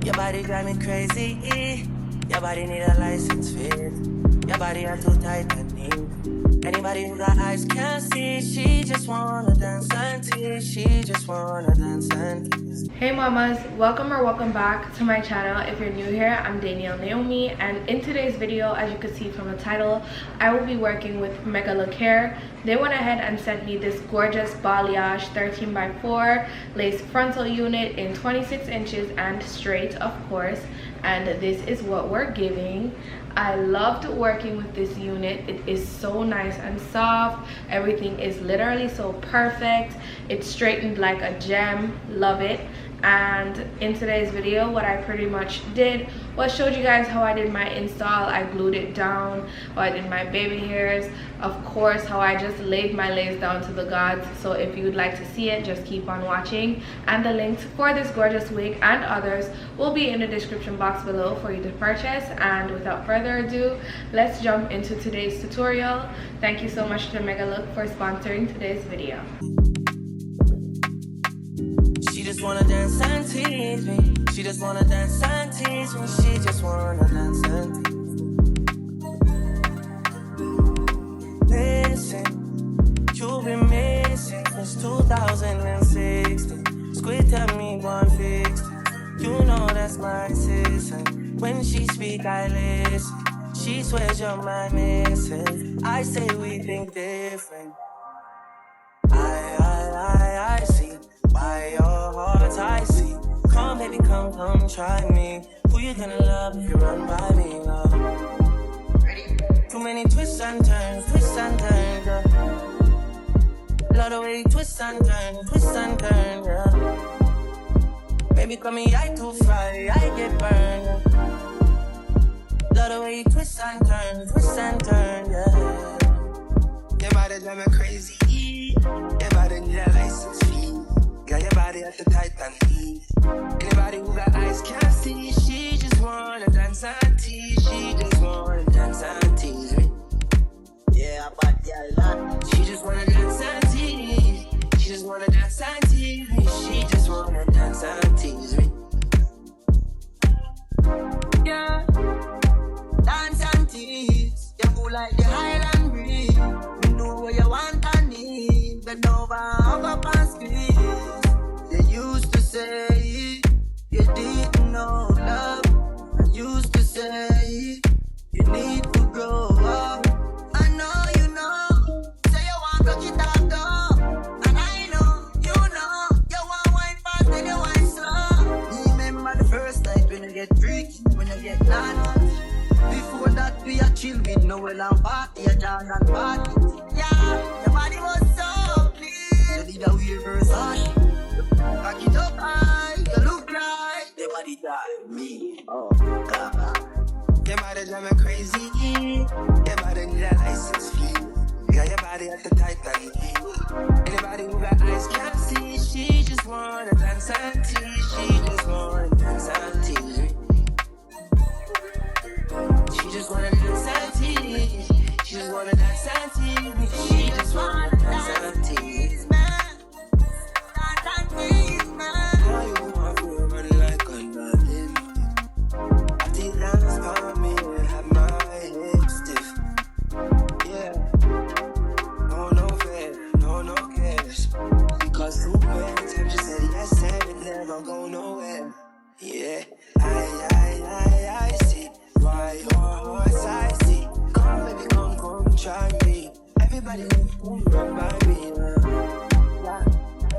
Your body drive me crazy. Your body need a license fit. Your body are too tight and neat. Anybody who got eyes can't see. She just wanna dance and tease. She just wanna dance and tease. Hey mamas, welcome back to my channel. If you're new here, I'm Danielle Naomi, and in today's video, as you can see from the title, I will be working with Megalook Hair. They went ahead and sent me this gorgeous Balayage 13x4 lace frontal unit in 26 inches and straight, of course, and this is what we're giving. I loved working with this unit. It is so nice and soft. Everything is literally so perfect. It's straightened like a gem. Love it. And in today's video, what I pretty much did was showed you guys how I did my install. I glued it down, how I did my baby hairs, of course how I just laid my lace down to the gods. So if you would like to see it, just keep on watching, and the links for this gorgeous wig and others will be in the description box below for you to purchase. And without further ado, let's jump into today's tutorial. Thank you so much to Megalook for sponsoring today's video. She just wanna dance and tease me. She just wanna dance and tease me. She just wanna dance and tease me. Listen, you've been missing since 2016. Squid tell me 160. You know that's my sister. When she speak, I listen. She swears you're my missing. I say we think different. I see. By your heart I see. Come baby, come try me. Who you gonna love if you run by me, love? Ready? Too many twists and turns, girl. Love the way you twist and turn, girl. Baby, call me, I too fly, I get burned. Love the way you twist and turn, yeah. Your body drive me crazy. Your body need a license fee. Got your body at the tight and neat. Anybody who got eyes can't see. She just wanna dance and tease. She just wanna dance and tease me. Yeah, but yeah, she just wanna dance and tease. She just wanna dance and tease me. She just wanna dance and tease me. Yeah, dance and tease. You move like the Highland breeze. You know what you want and need. Bend over, up and squeeze. You used to say you didn't know love. I used to say you need to grow up. I know you know. Say you want to get out though. And I know, you want wine fast and you wine slow. Remember the first night when you get freaky, when you get naughty. Before that we are chill with Noel and party, a John and party. Yeah, your body was so clean. You did a weird verse. Back it up high, you look like your body drive me. Oh, God. Your body drive me crazy. Your body need a license fee. Got your body at the tight and neat. Anybody who got eyes can't see. She just wanna dance and tease. She just wanna dance and tease me. She just wanna dance and tease. She just wanna dance and tease me. She just wanna dance and tease me. Yeah, I see. Why your hearts I see. Come baby, come try me. Everybody run by me. Yeah.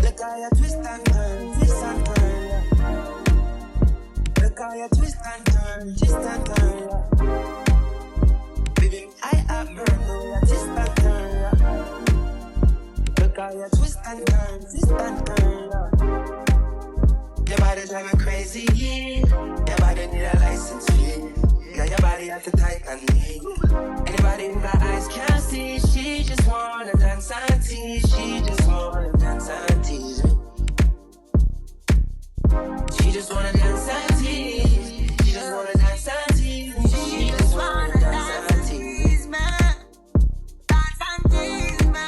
Look how you twist and turn, yeah. Look how you twist and turn, yeah. Baby, I have burned, you twist and turn, yeah. Look how you twist and turn, yeah. Your body drive me crazy. Your body need a license fee. Got your body at the tight and neat. Anybody who got eyes can't see. She just wanna dance and tease. She just wanna dance and tease me. She just wanna dance and tease. She just wanna dance and tease me. She just wanna dance and tease me. Dance and tease me.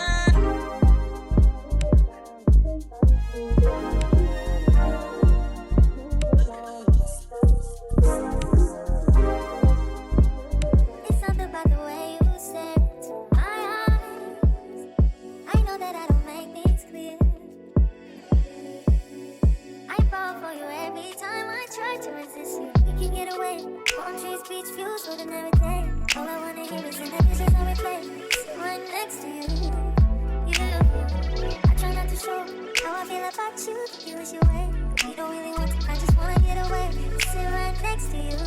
to resist you. We can get away. Palm trees, beach views, ordinary day. All I wanna hear is in the visions I replay. Sit right next to you. I try not to show how I feel about you. You wish you away. But you don't really want to. I just wanna get away. Sit right next to you.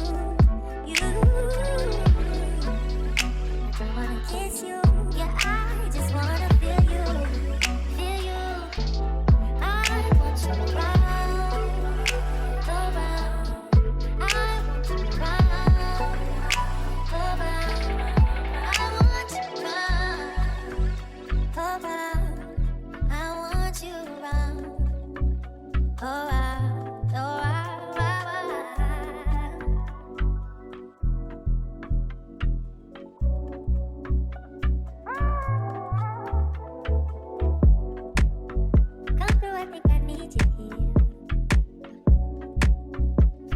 I wanna kiss you. Yeah, I just wanna feel you. Feel you. I want you around. Around. I want you around. Around. I want you around. Around. I want you around. Around. Around. Come through, I think I need you here.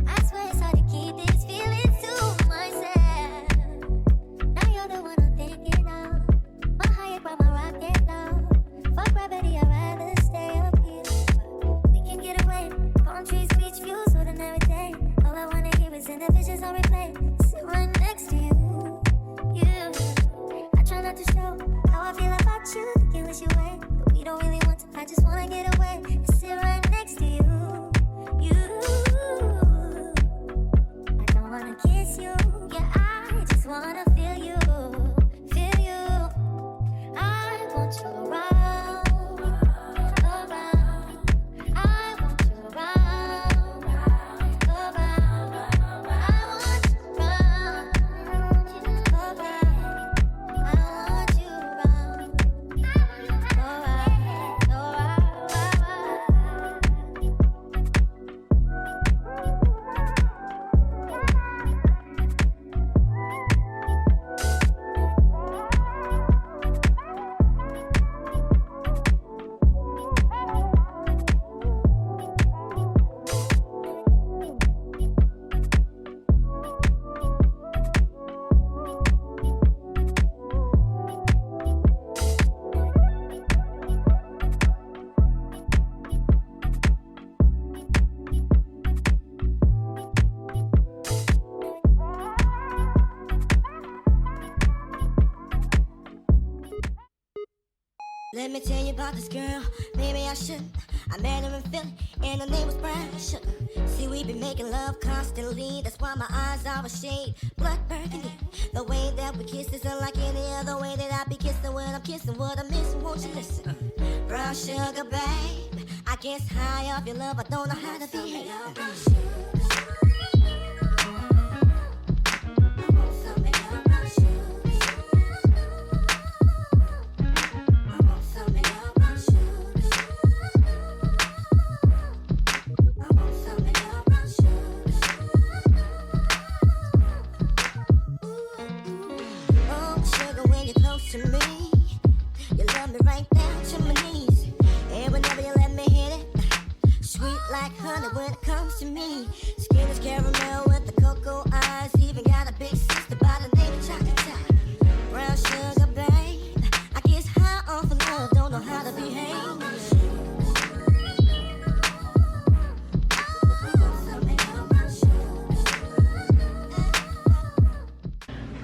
I swear it's hard to keep these feelings to myself. Now you're the one I'm thinking of. My higher ground, my rocket low. Fuck gravity, I'd rather stay up here. We can get away. Palm trees, beach views, ordinary day. All I wanna hear is in the visions I replay. Sit right next to you. I try not to show how I feel about you. Think you wish you away, but we don't really want to. I just wanna get away and sit right next to you. I don't wanna kiss you. Yeah, I just wanna feel you. Feel you. I want you around. Around. I want you around. Around. I want you around. Around. I want you around. Around. Around. Let me tell you about this girl, maybe I shouldn't. I met her in Philly, and her name was Brian Sugar. See, we been making love constantly, that's why my eyes are a shade blood burgundy. The way that we kiss is unlike any other way that I be kissing when I'm kissing what I'm missing, won't you listen? Brown sugar, babe, I guess high off your love, I don't know how to behave. To me, you love me right down to my knees, and whenever you let me hit it, sweet like honey when it comes to me. Skin is caramel with the cocoa eyes, even got a big sister by the name of Chocolate. Brown sugar, babe, I guess high off of love, don't know how to behave.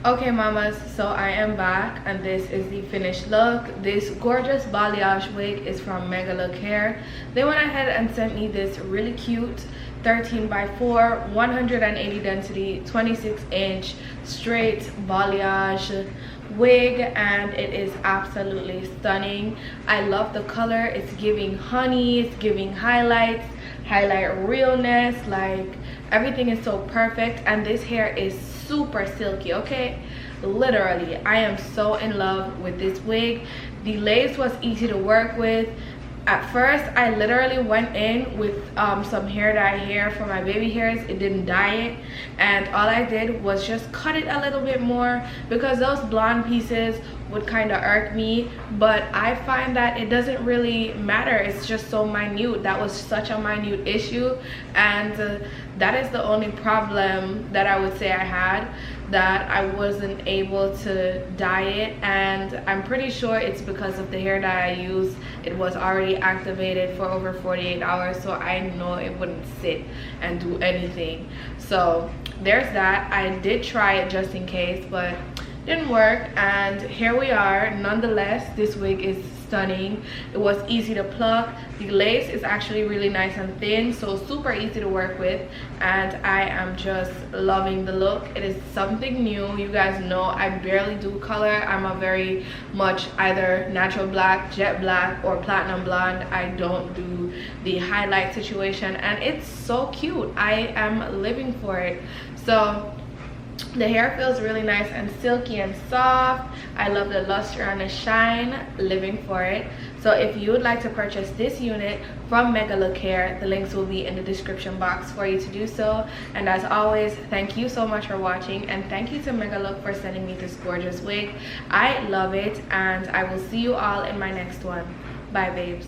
Okay mamas, so I am back and this is the finished look. This gorgeous balayage wig is from Megalook Hair. They went ahead and sent me this really cute 13x4 180 density 26-inch straight balayage wig, and it is absolutely stunning. I love the color. It's giving honey, it's giving highlight realness, like everything is so perfect, and this hair is super silky. Okay, literally I am so in love with this wig. The lace was easy to work with. At first I literally went in with some hair dye hair for my baby hairs. It didn't dye it, and all I did was just cut it a little bit more because those blonde pieces would kind of irk me, but I find that it doesn't really matter. It's just so minute. That was such a minute issue, and that is the only problem that I would say I had, that I wasn't able to dye it. And I'm pretty sure it's because of the hair dye I used. It was already activated for over 48 hours, so I know it wouldn't sit and do anything. So there's that. I did try it just in case, but didn't work, and here we are. Nonetheless, this wig is stunning. It was easy to pluck. The lace is actually really nice and thin, so super easy to work with, and I am just loving the look. It is something new. You guys know I barely do color. I'm a very much either natural black, jet black, or platinum blonde. I don't do the highlight situation, and it's so cute. I am living for it. So the hair feels really nice and silky and soft. I love the luster and the shine. Living for it. So if you would like to purchase this unit from Megalook Hair, the links will be in the description box for you to do so. And as always, thank you so much for watching, and thank you to Megalook for sending me this gorgeous wig. I love it, and I will see you all in my next one. Bye babes.